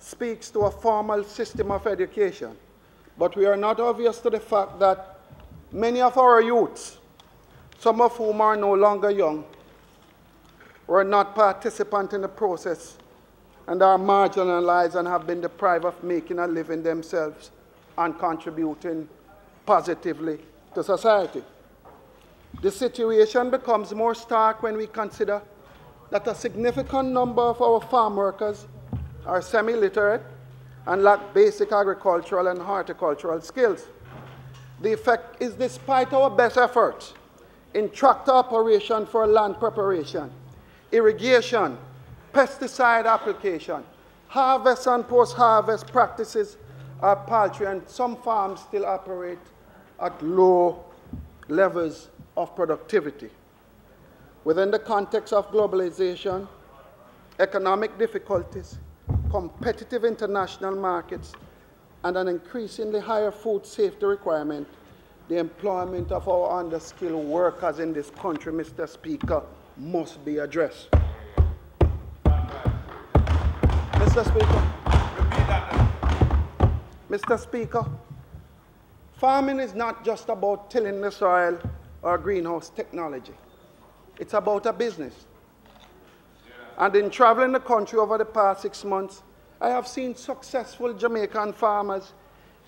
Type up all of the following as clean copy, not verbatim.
speaks to a formal system of education, but we are not oblivious to the fact that many of our youths, some of whom are no longer young, were not participants in the process and are marginalized and have been deprived of making a living themselves and contributing positively to society. The situation becomes more stark when we consider that a significant number of our farm workers are semi-literate and lack basic agricultural and horticultural skills. The effect is, despite our best efforts in tractor operation for land preparation, irrigation, pesticide application, harvest and post-harvest practices are paltry, and some farms still operate at low levels of productivity. Within the context of globalization, economic difficulties, competitive international markets, and an increasingly higher food safety requirement, the employment of our underskilled workers in this country, Mr. Speaker, must be addressed. Mr. Speaker. Mr. Speaker, farming is not just about tilling the soil or greenhouse technology. It's about a business. And in traveling the country over the past 6 months, I have seen successful Jamaican farmers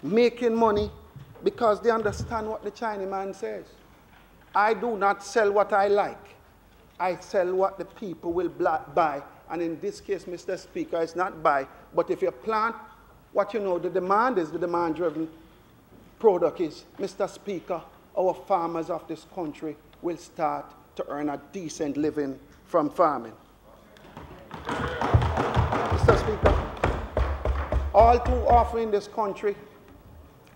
making money because they understand what the Chinaman says. I do not sell what I like. I sell what the people will buy. And in this case, Mr. Speaker, it's not buy, but if you plant what you know the demand is, the demand-driven product is, Mr. Speaker, our farmers of this country will start to earn a decent living from farming. Mr. Speaker, all too often in this country,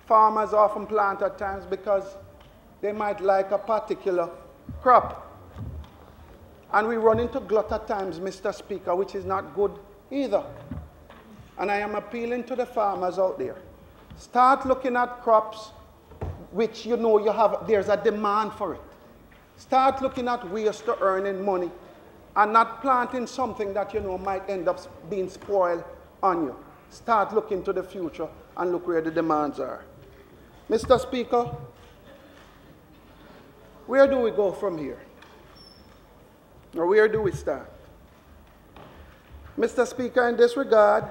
farmers often plant at times because they might like a particular crop. And we run into glut at times, Mr. Speaker, which is not good either. And I am appealing to the farmers out there. Start looking at crops which you know there's a demand for it. Start looking at ways to earning money and not planting something that you know might end up being spoiled on you. Start looking to the future and look where the demands are. Mr. Speaker, where do we go from here? Or where do we start? Mr. Speaker, in this regard,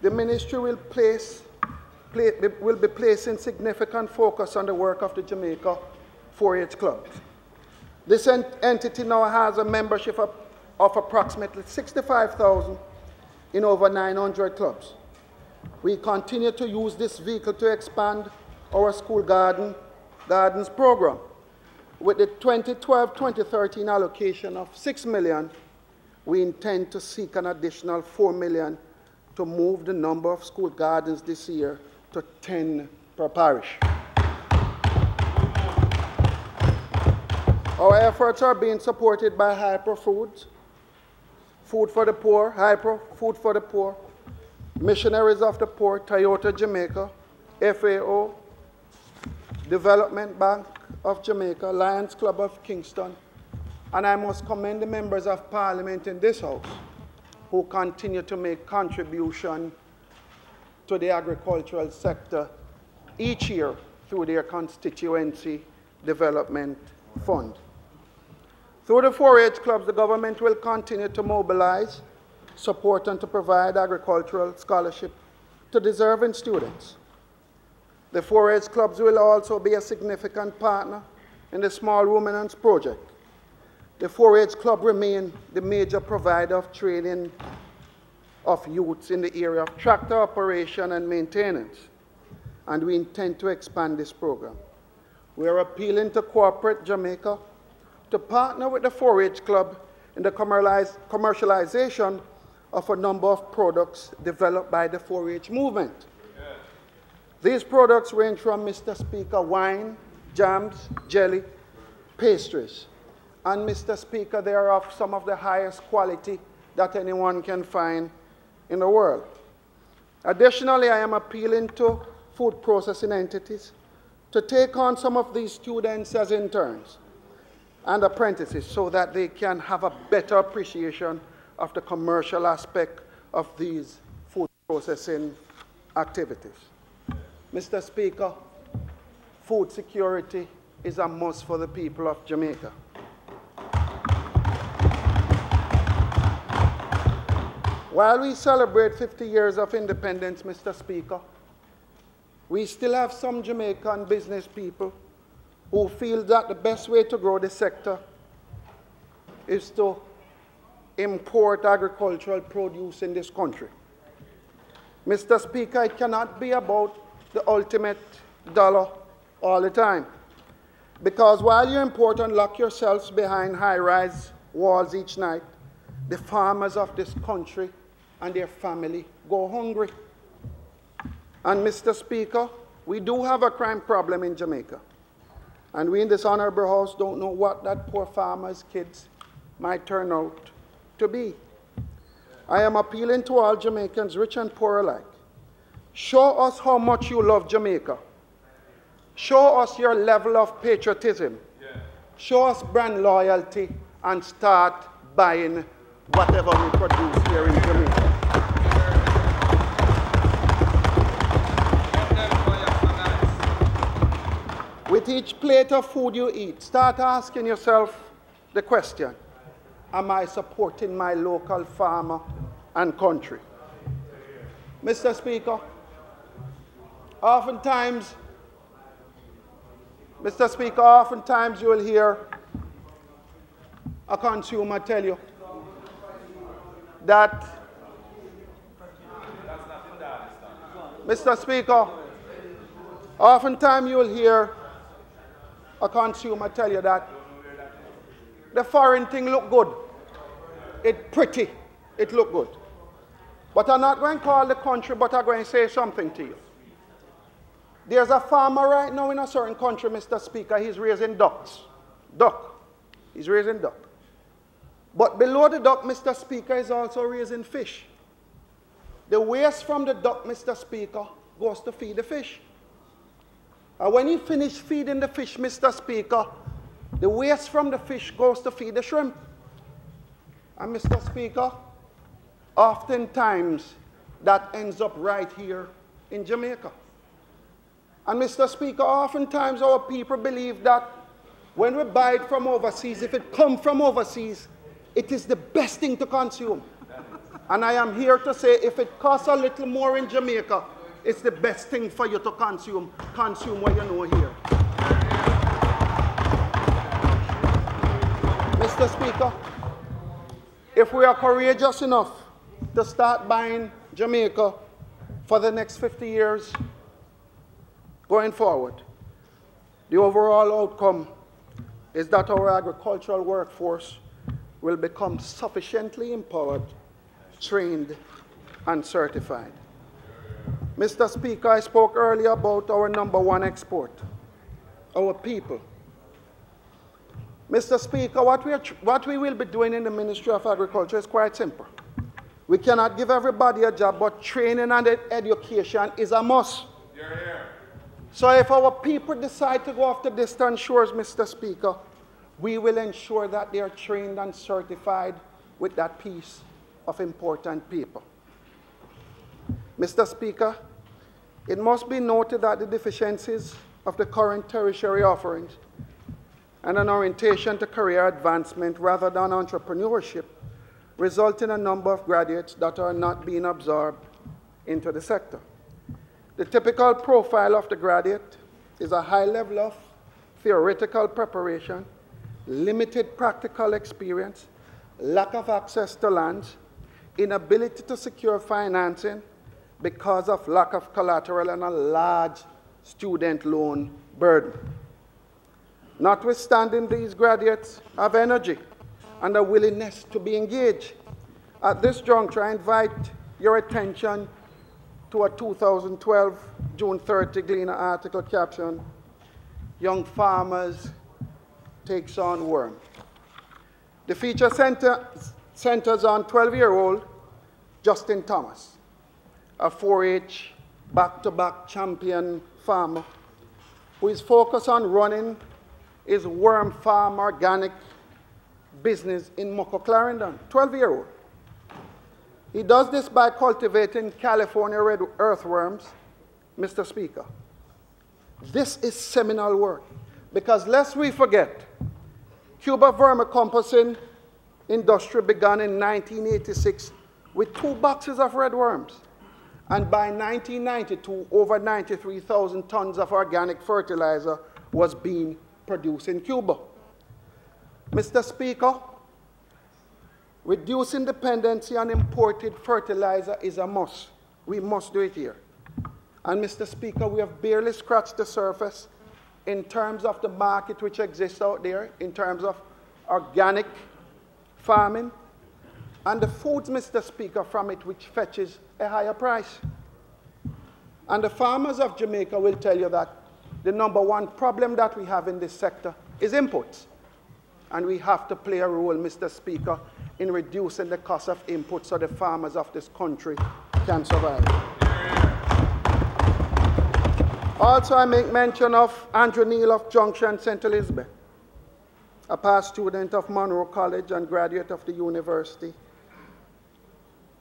the ministry will be placing significant focus on the work of the Jamaica 4-H clubs. This entity now has a membership of approximately 65,000 in over 900 clubs. We continue to use this vehicle to expand our school gardens program. With the 2012-2013 allocation of $6 million, we intend to seek an additional $4 million to move the number of school gardens this year to 10 per parish. Our efforts are being supported by Hypro Foods, Food for the Poor, Hypro, Food for the Poor, Missionaries of the Poor, Toyota Jamaica, FAO, Development Bank of Jamaica, Lions Club of Kingston, and I must commend the members of Parliament in this House who continue to make contribution to the agricultural sector each year through their constituency development fund. Through the 4-H clubs, the government will continue to mobilize, support, and to provide agricultural scholarship to deserving students. The 4-H clubs will also be a significant partner in the Small Ruminants Project. The 4-H club remains the major provider of training of youths in the area of tractor operation and maintenance, and we intend to expand this program. We are appealing to corporate Jamaica to partner with the 4-H club in the commercialization of a number of products developed by the 4-H movement. These products range from, Mr. Speaker, wine, jams, jelly, pastries. And, Mr. Speaker, they are of some of the highest quality that anyone can find in the world. Additionally, I am appealing to food processing entities to take on some of these students as interns and apprentices so that they can have a better appreciation of the commercial aspect of these food processing activities. Mr. Speaker, food security is a must for the people of Jamaica. While we celebrate 50 years of independence, Mr. Speaker, we still have some Jamaican business people who feel that the best way to grow the sector is to import agricultural produce in this country. Mr. Speaker, it cannot be about the ultimate dollar all the time. Because while you import and lock yourselves behind high-rise walls each night, the farmers of this country and their family go hungry. And Mr. Speaker, we do have a crime problem in Jamaica. And we in this honorable house don't know what that poor farmer's kids might turn out to be. I am appealing to all Jamaicans, rich and poor alike. Show us how much you love Jamaica. Show us your level of patriotism. Show us brand loyalty and start buying whatever we produce here in Jamaica. With each plate of food you eat, start asking yourself the question, am I supporting my local farmer and country? Mr. Speaker, oftentimes you will hear a consumer tell you that, Mr. Speaker, oftentimes you will hear a consumer tell you that the foreign thing look good, it pretty, it look good. But I'm not going to call the country, but I'm going to say something to you. There's a farmer right now in a certain country, Mr. Speaker, he's raising ducks. He's raising duck. But below the duck, Mr. Speaker, is also raising fish. The waste from the duck, Mr. Speaker, goes to feed the fish. And when he finishes feeding the fish, Mr. Speaker, the waste from the fish goes to feed the shrimp. And Mr. Speaker, oftentimes that ends up right here in Jamaica. And Mr. Speaker, oftentimes our people believe that when we buy it from overseas, if it comes from overseas, it is the best thing to consume. And I am here to say if it costs a little more in Jamaica, it's the best thing for you to consume. Consume what you know here. Mr. Speaker, if we are courageous enough to start buying Jamaica for the next 50 years going forward, the overall outcome is that our agricultural workforce will become sufficiently empowered, trained, and certified. Mr. Speaker, I spoke earlier about our #1 export, our people. Mr. Speaker, what we will be doing in the Ministry of Agriculture is quite simple. We cannot give everybody a job, but training and education is a must. So if our people decide to go off to distant shores, Mr. Speaker, we will ensure that they are trained and certified with that piece of important people. Mr. Speaker, it must be noted that the deficiencies of the current tertiary offerings and an orientation to career advancement rather than entrepreneurship result in a number of graduates that are not being absorbed into the sector. The typical profile of the graduate is a high level of theoretical preparation, limited practical experience, lack of access to land, inability to secure financing because of lack of collateral and a large student loan burden. Notwithstanding, these graduates have energy and a willingness to be engaged. At this juncture, I invite your attention to a 2012 June 30 Gleaner article captioned, "Young Farmers Takes on Worm." The feature centers on 12-year-old Justin Thomas, a 4-H back-to-back champion farmer who is focused on running his worm farm organic business in Moko Clarendon, 12-year-old. He does this by cultivating California red earthworms, Mr. Speaker. This is seminal work, because lest we forget, Cuba vermicomposting industry began in 1986 with 2 boxes of red worms. And by 1992, over 93,000 tons of organic fertilizer was being produced in Cuba. Mr. Speaker, reducing dependency on imported fertilizer is a must. We must do it here. And Mr. Speaker, we have barely scratched the surface in terms of the market which exists out there, in terms of organic farming, and the foods, Mr. Speaker, from it which fetches a higher price. And the farmers of Jamaica will tell you that the #1 problem that we have in this sector is inputs. And we have to play a role, Mr. Speaker, in reducing the cost of inputs so the farmers of this country can survive. Also, I make mention of Andrew Neal of Junction, St. Elizabeth, a past student of Monroe College and graduate of the University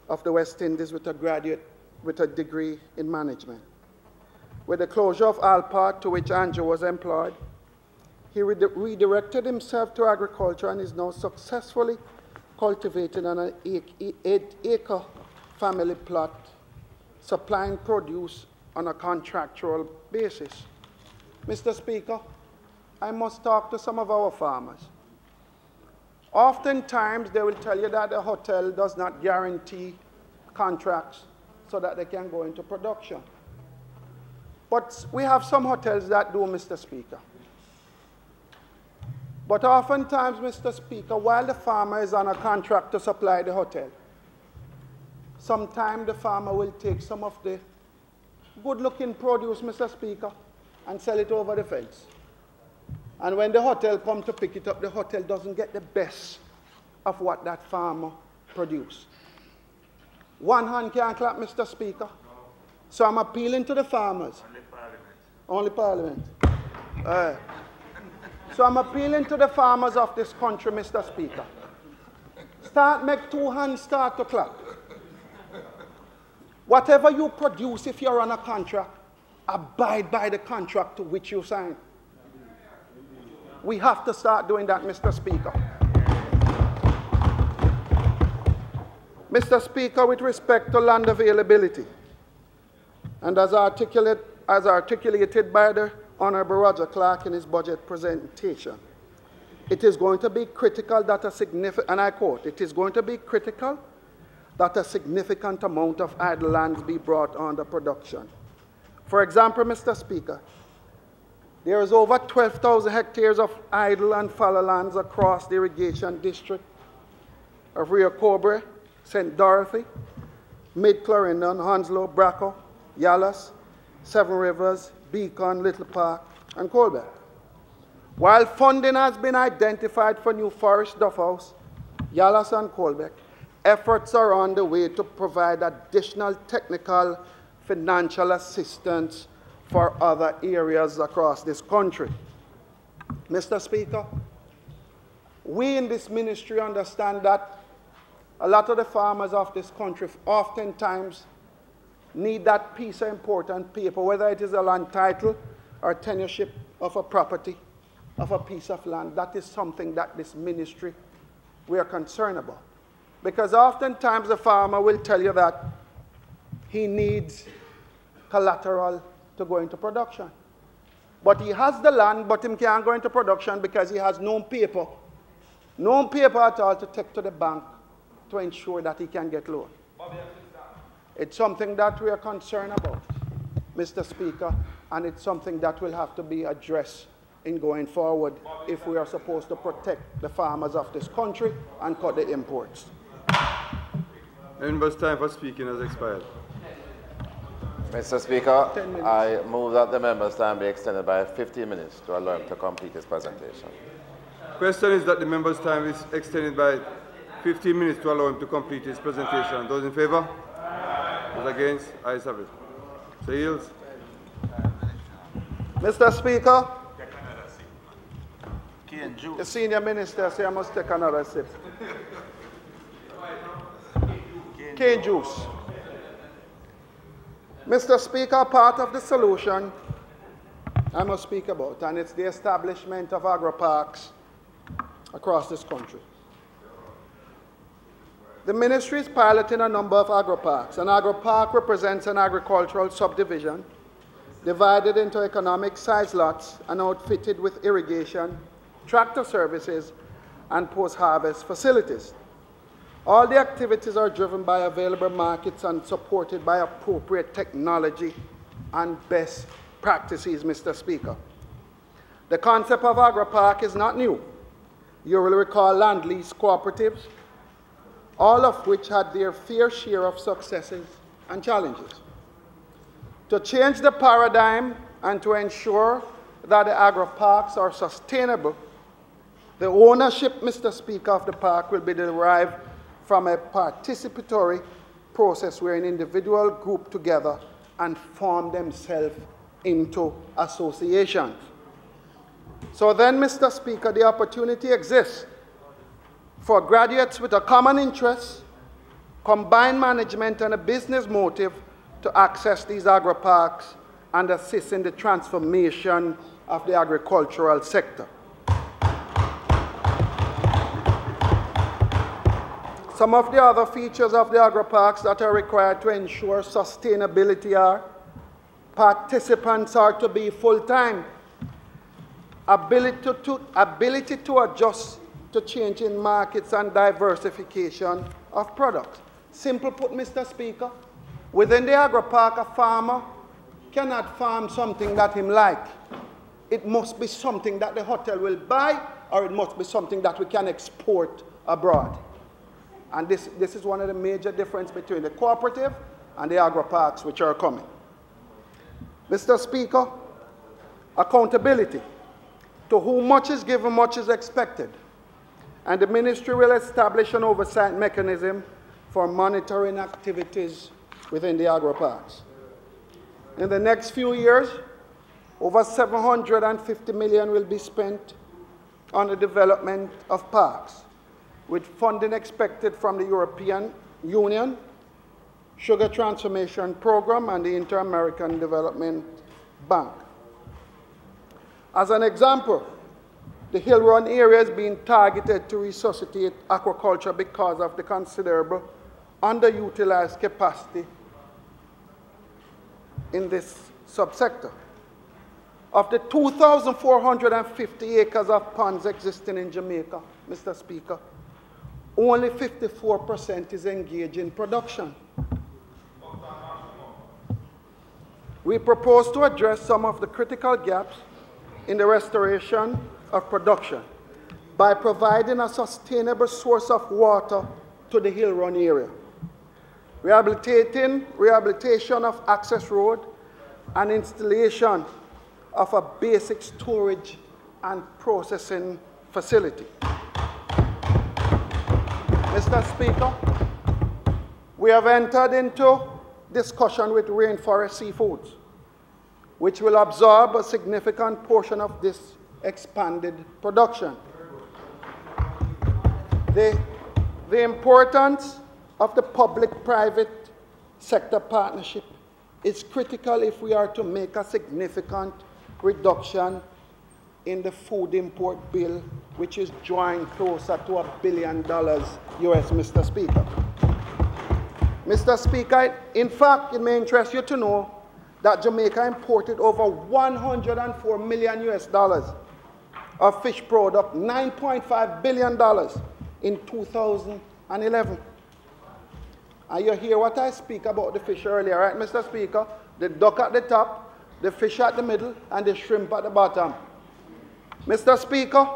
of the West Indies with a degree in management. With the closure of Alpart, to which Andrew was employed, he redirected himself to agriculture and is now successfully cultivating on an 8-acre family plot, supplying produce on a contractual basis. Mr. Speaker, I must talk to some of our farmers. Oftentimes, they will tell you that the hotel does not guarantee contracts so that they can go into production. But we have some hotels that do, Mr. Speaker. But oftentimes, Mr. Speaker, while the farmer is on a contract to supply the hotel, sometimes the farmer will take some of the good-looking produce, Mr. Speaker, and sell it over the fence. And when the hotel comes to pick it up, the hotel doesn't get the best of what that farmer produced. One hand can't clap, Mr. Speaker. So I'm appealing to the farmers. Only Parliament. Only Parliament. So I'm appealing to the farmers of this country, Mr. Speaker. Make 2 hands start to clap. Whatever you produce, if you're on a contract, abide by the contract to which you sign. We have to start doing that, Mr. Speaker. Mr. Speaker, with respect to land availability, and as articulated by the Honorable Roger Clark in his budget presentation, it is going to be critical that a significant, and I quote, it is going to be critical that a significant amount of idle lands be brought under production. For example, Mr. Speaker, there is over 12,000 hectares of idle and fallow lands across the irrigation district of Rio Cobre, St. Dorothy, Mid-Clarendon, Hounslow, Braco, Yallas, Seven Rivers, Beacon, Little Park, and Colbeck. While funding has been identified for new forest, Duff House, Yallas, and Colbeck, efforts are on the way to provide additional technical financial assistance for other areas across this country. Mr. Speaker, we in this ministry understand that a lot of the farmers of this country oftentimes need that piece of important paper, whether it is a land title or tenureship of a property, of a piece of land. That is something that this ministry, we are concerned about. Because oftentimes the farmer will tell you that he needs collateral to go into production. But he has the land, but he can't go into production because he has no paper at all to take to the bank to ensure that he can get loan. It's something that we are concerned about, Mr. Speaker, and it's something that will have to be addressed in going forward if we are supposed to protect the farmers of this country and cut the imports. Members' time for speaking has expired. Mr. Speaker, I move that the member's time be extended by 15 minutes to allow him to complete his presentation. Question is that the member's time is extended by 15 minutes to allow him to complete his presentation. Those in favor? Those against? Ayes have it. Sir Hales. Mr. Speaker, the senior minister says I must take another sip. cane juice. Mr. Speaker, part of the solution I must speak about, and it's the establishment of agro parks across this country. The ministry is piloting a number of agro parks. An agro park represents an agricultural subdivision divided into economic size lots and outfitted with irrigation, tractor services, and post-harvest facilities. All the activities are driven by available markets and supported by appropriate technology and best practices, Mr. Speaker. The concept of agri-park is not new. You will recall land lease cooperatives, all of which had their fair share of successes and challenges. To change the paradigm and to ensure that the agri-parks are sustainable, the ownership, Mr. Speaker, of the park will be derived from a participatory process where an individual group together and form themselves into associations. So then, Mr. Speaker, the opportunity exists for graduates with a common interest, combined management, and a business motive to access these agri-parks and assist in the transformation of the agricultural sector. Some of the other features of the agri-parks that are required to ensure sustainability are: participants are to be full-time, ability to adjust to changing markets and diversification of products. Simple put, Mr. Speaker, within the agri-park, a farmer cannot farm something that him like. It must be something that the hotel will buy, or it must be something that we can export abroad. And this is one of the major differences between the cooperative and the agri-parks which are coming. Mr. Speaker, accountability. To whom much is given, much is expected. And the ministry will establish an oversight mechanism for monitoring activities within the agri-parks. In the next few years, over $750 million will be spent on the development of parks, with funding expected from the European Union, Sugar Transformation Program, and the Inter-American Development Bank. As an example, the Hill Run area is being targeted to resuscitate aquaculture because of the considerable underutilized capacity in this subsector. Of the 2,450 acres of ponds existing in Jamaica, Mr. Speaker, only 54% is engaged in production. We propose to address some of the critical gaps in the restoration of production by providing a sustainable source of water to the Hill Run area, rehabilitation of access road, and installation of a basic storage and processing facility. Mr. Speaker, we have entered into discussion with Rainforest Seafoods, which will absorb a significant portion of this expanded production. The importance of the public-private sector partnership is critical if we are to make a significant reduction in the food import bill, which is drawing closer to $1 billion US, Mr. Speaker. Mr. Speaker, in fact, it may interest you to know that Jamaica imported over $104 million US of fish product, $9.5 billion in 2011. And you hear what I speak about the fish earlier, right, Mr. Speaker? The duck at the top, the fish at the middle, and the shrimp at the bottom. Mr. Speaker,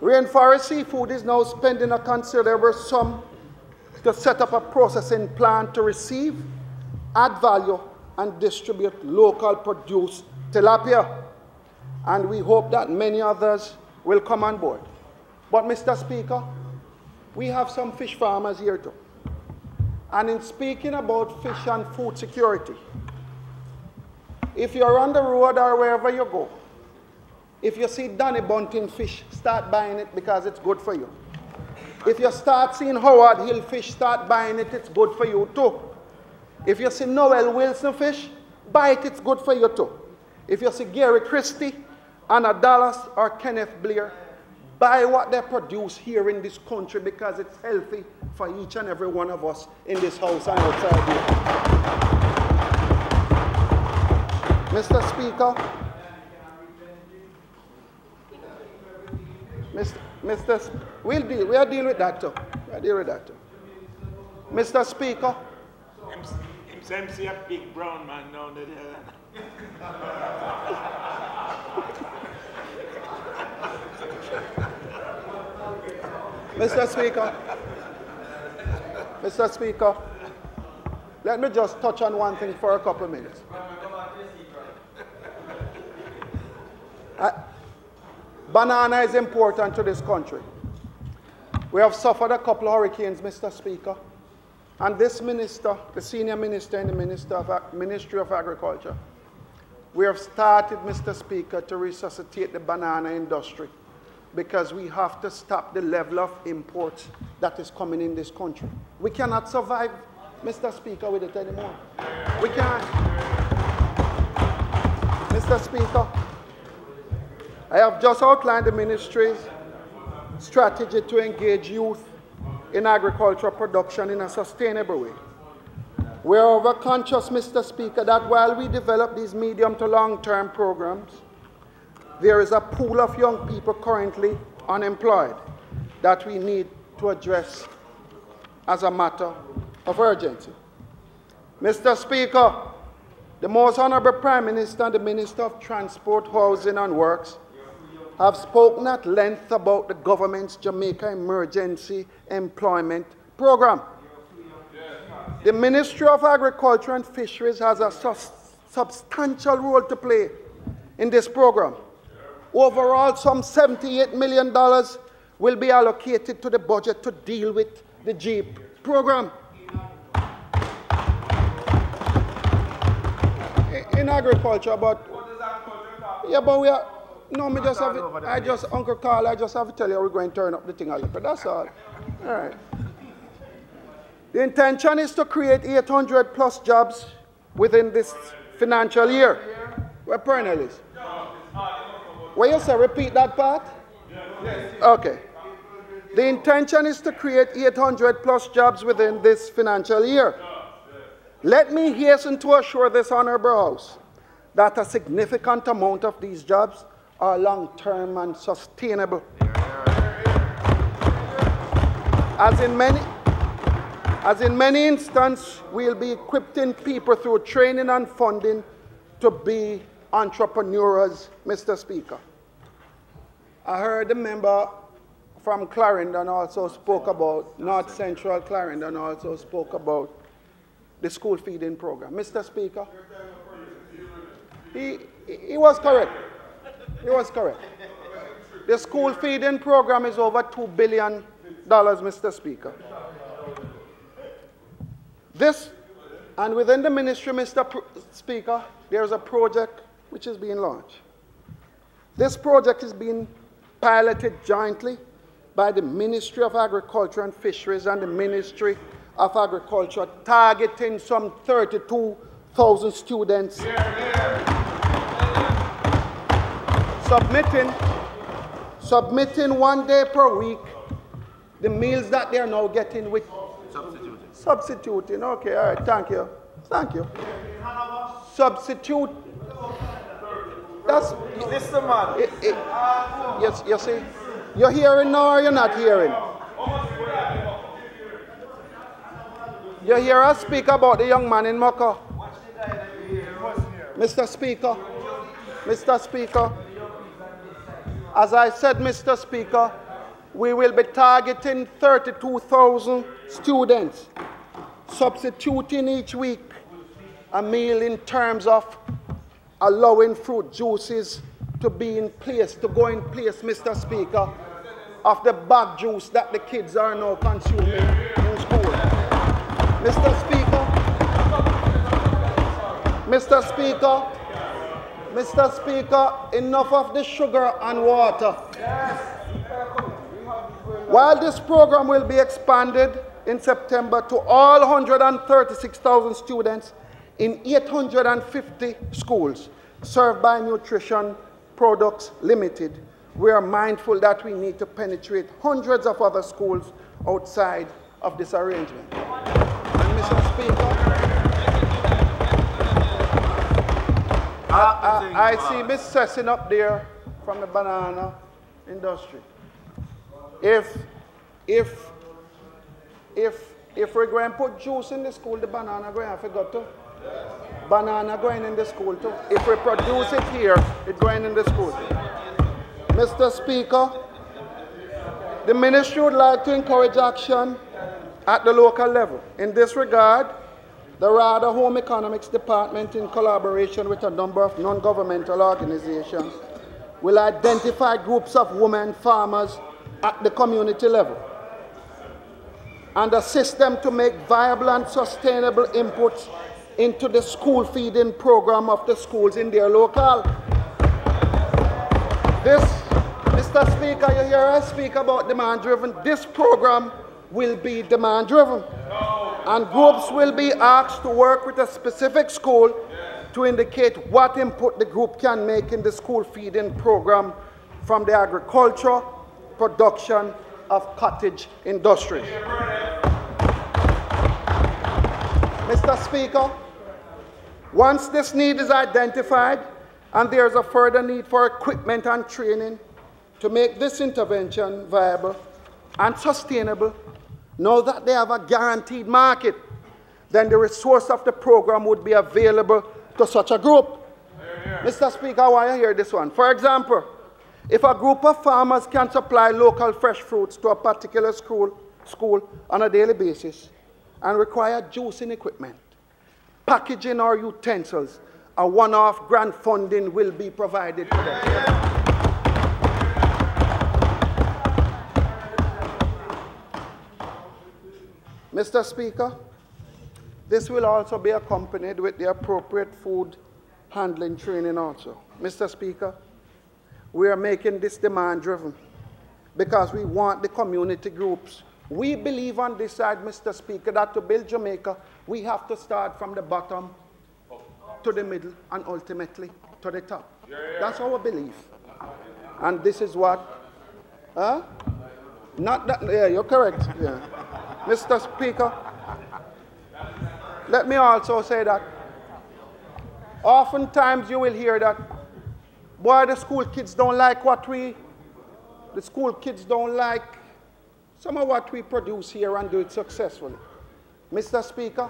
Rainforest Seafood is now spending a considerable sum to set up a processing plant to receive, add value, and distribute local produced tilapia. And we hope that many others will come on board. But, Mr. Speaker, we have some fish farmers here too. And in speaking about fish and food security, if you're on the road or wherever you go, if you see Danny Bunting fish, start buying it because it's good for you. If you start seeing Howard Hill fish start buying it, it's good for you too. If you see Noel Wilson fish, buy it, it's good for you too. If you see Gary Christie, Anna Dallas, or Kenneth Blair, buy what they produce here in this country because it's healthy for each and every one of us in this house and outside here. Mr. Speaker, we'll deal with that too. We'll deal with that too. Mr. Speaker. Him see a big brown man down there. Mr. Speaker, let me just touch on one thing for a couple of minutes. Banana is important to this country. We have suffered a couple of hurricanes, Mr. Speaker, and this minister, the senior minister in the Ministry of Agriculture, we have started, Mr. Speaker, to resuscitate the banana industry because we have to stop the level of imports that is coming in this country. We cannot survive, Mr. Speaker, with it anymore. We can't. Mr. Speaker, I have just outlined the ministry's strategy to engage youth in agricultural production in a sustainable way. We are overconscious, Mr. Speaker, that while we develop these medium to long-term programs, there is a pool of young people currently unemployed that we need to address as a matter of urgency. Mr. Speaker, the Most Honorable Prime Minister and the Minister of Transport, Housing and Works have spoken at length about the government's Jamaica Emergency Employment Program. The Ministry of Agriculture and Fisheries has a substantial role to play in this program. Overall, some $78 million will be allocated to the budget to deal with the JEEP program. In agriculture, but yeah, but we are. No, me just have it. Uncle Carl, I just have to tell you we're going to turn up the thing a little. That's all. All right. The intention is to create 800 plus jobs within this financial year. Where Pernell is? What you say? Repeat that part? Okay. The intention is to create 800 plus jobs within this financial year. Let me hasten to assure this Honourable House that a significant amount of these jobs are long-term and sustainable. As in many instances, we'll be equipping people through training and funding to be entrepreneurs, Mr. Speaker. I heard the member from Clarendon also spoke about, North Central Clarendon also spoke about the school feeding program. Mr. Speaker, he was correct. He was correct. The school feeding program is over $2 billion, Mr. Speaker. This, and within the ministry, Mr. Speaker, there's a project which is being launched. This project is being piloted jointly by the Ministry of Agriculture and Fisheries and the Ministry of Agriculture, targeting some 32,000 students. Submitting 1 day per week the meals that they are now getting with substituting. Okay, all right, thank you. Thank you. Substitute. That's Mr. Man. Yes, you see, you're hearing now or you're not hearing? You hear us speak about the young man in Mocha? Mr. Speaker, as I said, Mr. Speaker, we will be targeting 32,000 students, substituting each week a meal in terms of allowing fruit juices to be in place, to go in place, Mr. Speaker, of the bag juice that the kids are now consuming in school. Mr. Speaker, enough of the sugar and water. While this program will be expanded in September to all 136,000 students in 850 schools served by Nutrition Products Limited, we are mindful that we need to penetrate hundreds of other schools outside of this arrangement. And Mr. Speaker, I see Ms. Sessin up there from the banana industry. If we're going to put juice in the school, the banana going to have to go too. Banana going in the school too. If we produce it here, it's going in the school. Mr. Speaker, the ministry would like to encourage action at the local level. In this regard, the RADA Home Economics Department, in collaboration with a number of non-governmental organizations, will identify groups of women farmers at the community level and assist them to make viable and sustainable inputs into the school feeding program of the schools in their locale. This, Mr. Speaker, you hear us speak about demand-driven. This program will be demand-driven. And groups will be asked to work with a specific school to indicate what input the group can make in the school feeding program from the agriculture, production of cottage industry. Mr. Speaker, once this need is identified and there is a further need for equipment and training to make this intervention viable and sustainable, know that they have a guaranteed market, then the resource of the program would be available to such a group. Mr. Speaker, I want to hear this one. For example, if a group of farmers can supply local fresh fruits to a particular school on a daily basis and require juicing equipment, packaging or utensils, a one-off grant funding will be provided to them. Mr. Speaker, this will also be accompanied with the appropriate food handling training also. Mr. Speaker, we are making this demand-driven because we want the community groups. We believe on this side, Mr. Speaker, that to build Jamaica, we have to start from the bottom to the middle and ultimately to the top. That's our belief. And this is what, not that, yeah, you're correct. Yeah. Mr. Speaker, let me also say that oftentimes you will hear that, boy, the school kids don't like the school kids don't like some of what we produce here and do it successfully. Mr. Speaker,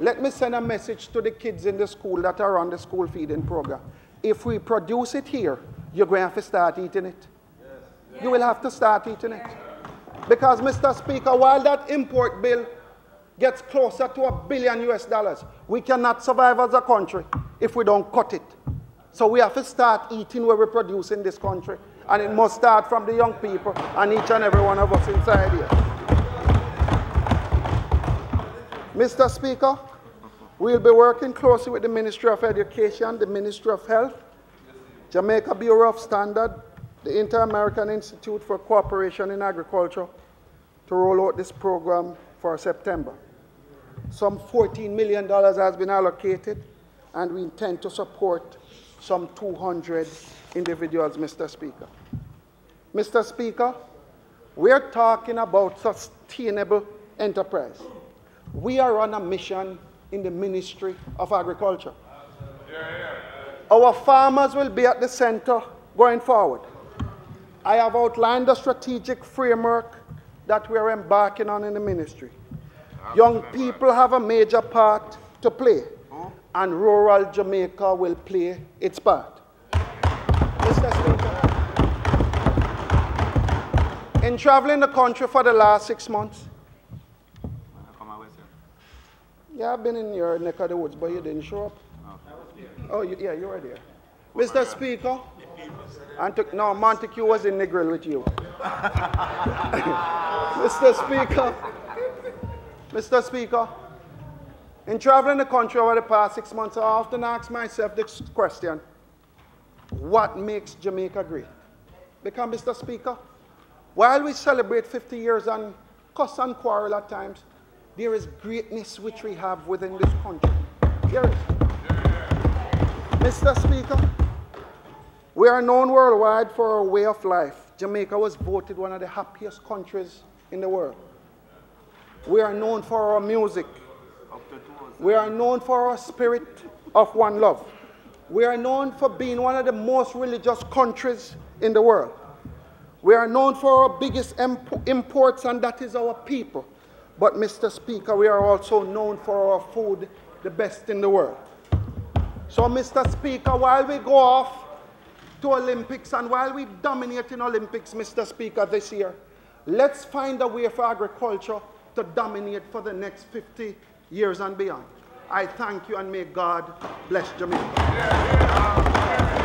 let me send a message to the kids in the school that are on the school feeding program. If we produce it here, you're going to have to start eating it. Yes. You will have to start eating it. Because, Mr. Speaker, while that import bill gets closer to $1 billion US, we cannot survive as a country if we don't cut it. So we have to start eating what we produce in this country. And it must start from the young people and each and every one of us inside here. Mr. Speaker, we'll be working closely with the Ministry of Education, the Ministry of Health, Jamaica Bureau of Standards, the Inter-American Institute for Cooperation in Agriculture to roll out this program for September. Some $14 million has been allocated, and we intend to support some 200 individuals, Mr. Speaker. Mr. Speaker, we're talking about sustainable enterprise. We are on a mission in the Ministry of Agriculture. Our farmers will be at the center going forward. I have outlined the strategic framework that we are embarking on in the ministry. Young people have a major part to play, and rural Jamaica will play its part. Mr. Speaker, in traveling the country for the last 6 months, yeah, I've been in your neck of the woods, but you didn't show up. Oh, yeah, you were there. Mr. Speaker, no, Montague was in the grill with you. Mr. Speaker, in traveling the country over the past 6 months, I often ask myself this question: what makes Jamaica great? Because, Mr. Speaker, While we celebrate 50 years and cuss and quarrel at times, there is greatness which we have within this country. There is. Mr. Speaker, we are known worldwide for our way of life. Jamaica was voted one of the happiest countries in the world. We are known for our music. We are known for our spirit of one love. We are known for being one of the most religious countries in the world. We are known for our biggest imports, and that is our people. But, Mr. Speaker, we are also known for our food, the best in the world. So, Mr. Speaker, while we go off to Olympics and while we dominate in Olympics, Mr. Speaker, this year, let's find a way for agriculture to dominate for the next 50 years and beyond. I thank you, and may God bless Jamaica.